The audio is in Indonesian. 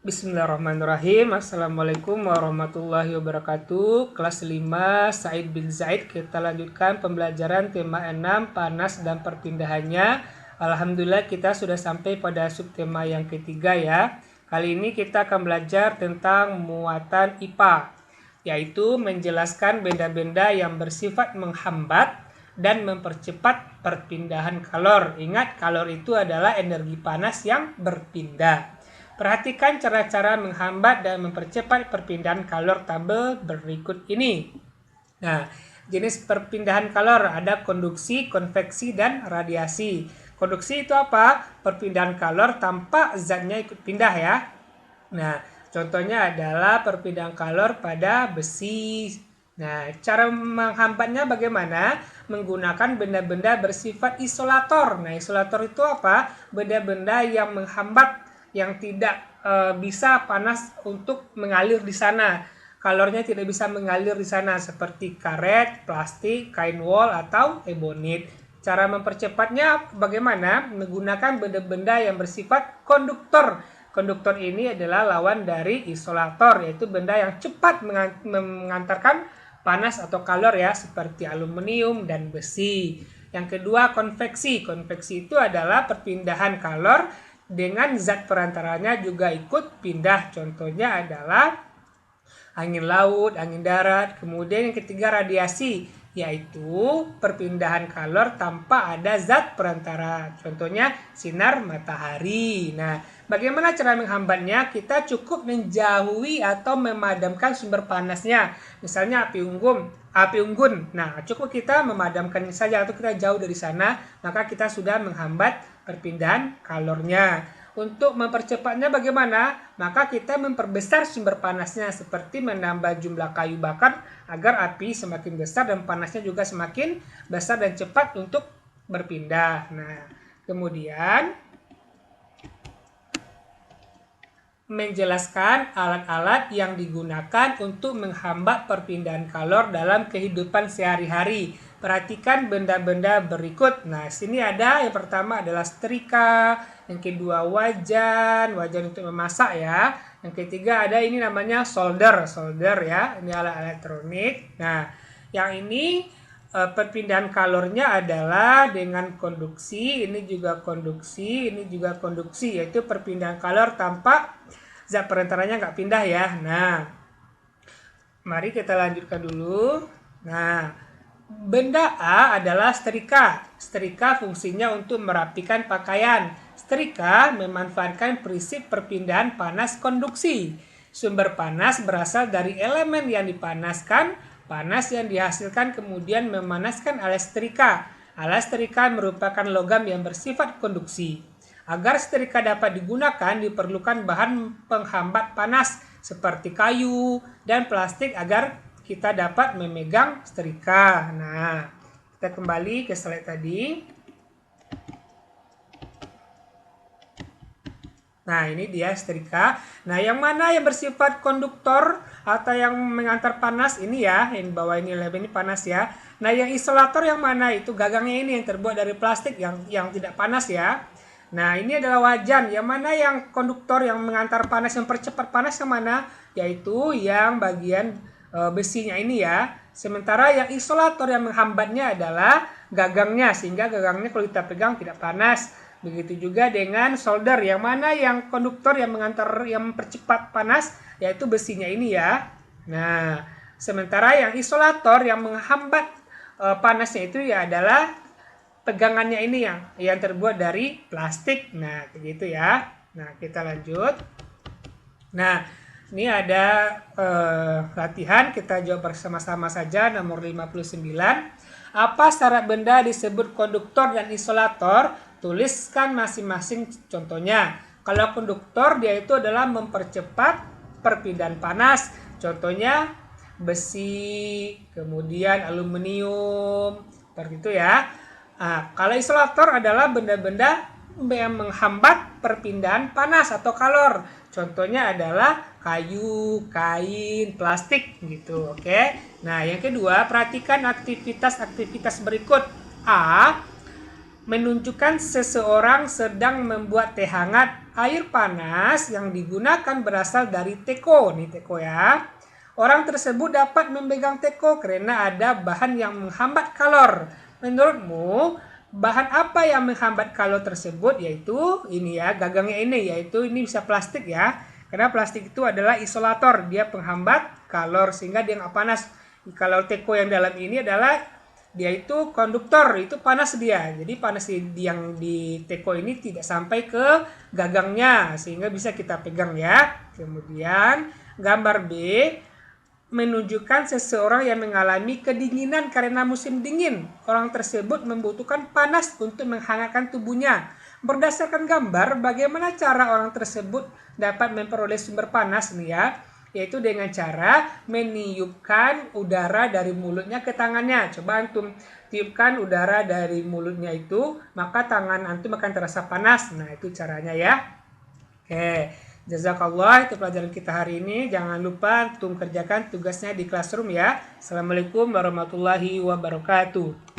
Bismillahirrahmanirrahim. Assalamualaikum warahmatullahi wabarakatuh. Kelas 5 Said bin Zaid. Kita lanjutkan pembelajaran tema 6 panas dan perpindahannya. Alhamdulillah kita sudah sampai pada subtema yang ketiga ya. Kali ini kita akan belajar tentang muatan IPA, yaitu menjelaskan benda-benda yang bersifat menghambat dan mempercepat perpindahan kalor. Ingat, kalor itu adalah energi panas yang berpindah. Perhatikan cara-cara menghambat dan mempercepat perpindahan kalor tabel berikut ini. Nah, jenis perpindahan kalor ada konduksi, konveksi, dan radiasi. Konduksi itu apa? Perpindahan kalor tanpa zatnya ikut pindah ya. Nah, contohnya adalah perpindahan kalor pada besi. Nah, cara menghambatnya bagaimana? Menggunakan benda-benda bersifat isolator. Nah, isolator itu apa? Benda-benda yang menghambat, yang tidak bisa panas untuk mengalir di sana. Kalornya tidak bisa mengalir di sana seperti karet, plastik, kain wol, atau ebonit. Cara mempercepatnya bagaimana? Menggunakan benda-benda yang bersifat konduktor. Konduktor ini adalah lawan dari isolator, yaitu benda yang cepat mengantarkan panas atau kalor ya, seperti aluminium dan besi. Yang kedua, konveksi. Konveksi itu adalah perpindahan kalor dengan zat perantaranya juga ikut pindah. Contohnya adalah angin laut, angin darat. Kemudian yang ketiga, radiasi, yaitu perpindahan kalor tanpa ada zat perantara. Contohnya sinar matahari. Nah, bagaimana cara menghambatnya? Kita cukup menjauhi atau memadamkan sumber panasnya. Misalnya api unggun. Nah, cukup kita memadamkan saja atau kita jauh dari sana, maka kita sudah menghambat perpindahan kalornya. Untuk mempercepatnya bagaimana? Maka kita memperbesar sumber panasnya seperti menambah jumlah kayu bakar agar api semakin besar dan panasnya juga semakin besar dan cepat untuk berpindah. Nah, kemudian menjelaskan alat-alat yang digunakan untuk menghambat perpindahan kalor dalam kehidupan sehari-hari. Perhatikan benda-benda berikut. Nah, sini ada yang pertama adalah setrika, yang kedua wajan untuk memasak ya. Yang ketiga ada ini namanya solder ya. Ini alat elektronik. Nah, yang ini perpindahan kalornya adalah dengan konduksi, ini juga konduksi, yaitu perpindahan kalor tanpa zat perantaranya nggak pindah ya. Nah, mari kita lanjutkan dulu. Nah, benda A adalah setrika. Setrika fungsinya untuk merapikan pakaian. Setrika memanfaatkan prinsip perpindahan panas konduksi. Sumber panas berasal dari elemen yang dipanaskan. Panas yang dihasilkan kemudian memanaskan alat setrika. Alat setrika merupakan logam yang bersifat konduksi. Agar setrika dapat digunakan, diperlukan bahan penghambat panas seperti kayu dan plastik agar kita dapat memegang setrika. Nah, kita kembali ke slide tadi. Nah, ini dia setrika. Nah, yang mana yang bersifat konduktor atau yang mengantar panas ini ya, yang bawah ini lem ini panas ya. Nah, yang isolator yang mana? Itu gagangnya ini yang terbuat dari plastik yang tidak panas ya. Nah, ini adalah wajan. Yang mana yang konduktor yang mengantar panas, yang percepat panas yang mana? Yaitu yang bagian besinya ini ya. Sementara yang isolator yang menghambatnya adalah gagangnya, sehingga gagangnya kalau kita pegang tidak panas. Begitu juga dengan solder, yang mana yang konduktor yang mempercepat panas yaitu besinya ini ya. Nah, sementara yang isolator yang menghambat panasnya itu ya adalah pegangannya ini yang terbuat dari plastik. Nah, begitu ya. Nah, kita lanjut. Nah, ini ada latihan, kita jawab bersama-sama saja nomor 59. Apa syarat benda disebut konduktor dan isolator? Tuliskan masing-masing contohnya. Kalau konduktor dia itu adalah mempercepat perpindahan panas. Contohnya besi, kemudian aluminium, seperti itu ya. Nah, kalau isolator adalah benda-benda yang menghambat perpindahan panas atau kalor. Contohnya adalah kayu, kain, plastik gitu. Oke. Nah, yang kedua, perhatikan aktivitas berikut. A. Menunjukkan seseorang sedang membuat teh hangat air panas yang digunakan berasal dari teko. Nih teko ya. Orang tersebut dapat memegang teko karena ada bahan yang menghambat kalor. Menurutmu, bahan apa yang menghambat kalor tersebut? Yaitu ini ya, gagangnya ini, yaitu ini bisa plastik ya. Karena plastik itu adalah isolator, dia penghambat kalor sehingga dia nggak panas. Kalau teko yang dalam ini adalah dia itu konduktor, itu panas dia. Jadi panas yang di teko ini tidak sampai ke gagangnya sehingga bisa kita pegang ya. Kemudian gambar B menunjukkan seseorang yang mengalami kedinginan karena musim dingin. Orang tersebut membutuhkan panas untuk menghangatkan tubuhnya. Berdasarkan gambar, bagaimana cara orang tersebut dapat memperoleh sumber panas nih ya? Yaitu dengan cara meniupkan udara dari mulutnya ke tangannya. Coba antum tiupkan udara dari mulutnya itu, maka tangan antum akan terasa panas. Nah, itu caranya ya. Oke. Jazakallah, itu pelajaran kita hari ini. Jangan lupa antum kerjakan tugasnya di classroom ya. Assalamualaikum warahmatullahi wabarakatuh.